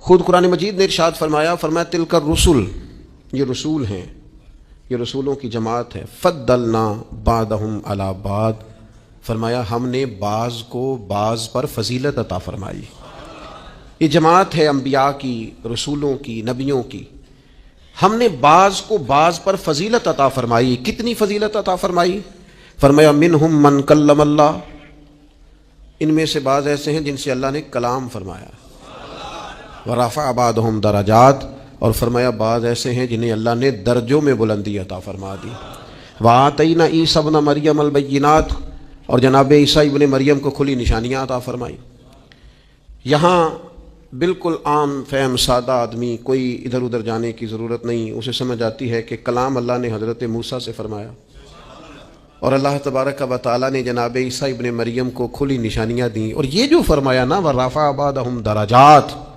خود قرآن مجید نے ارشاد فرمایا تلک الرسل، یہ رسول ہیں، یہ رسولوں کی جماعت ہے، فضلنا بعضهم علی بعض، فرمایا ہم نے بعض کو بعض پر فضیلت عطا فرمائی۔ یہ جماعت ہے انبیاء کی، رسولوں کی، نبیوں کی، ہم نے بعض کو بعض پر فضیلت عطا فرمائی۔ کتنی فضیلت عطا فرمائی؟ فرمایا منہم من کلم اللہ، ان میں سے بعض ایسے ہیں جن سے اللہ نے کلام فرمایا، ورفع بعضهم درجات، اور فرمایا بعض ایسے ہیں جنہیں اللہ نے درجوں میں بلندی عطا فرما دی۔ وآتینا عیسی ابن مریم البینات، اور جناب عیسیٰ ابن مریم کو کھلی نشانیاں عطا فرمائی۔ یہاں بالکل عام فہم سادہ آدمی، کوئی ادھر ادھر جانے کی ضرورت نہیں، اسے سمجھ آتی ہے کہ کلام اللہ نے حضرت موسیٰ سے فرمایا، اور اللہ تبارک و تعالیٰ نے جناب عیسیٰ ابن مریم کو کھلی نشانیاں دیں، اور یہ جو فرمایا نا وَرَفَعَ بَعْضَهُمْ دَرَجَاتٍ،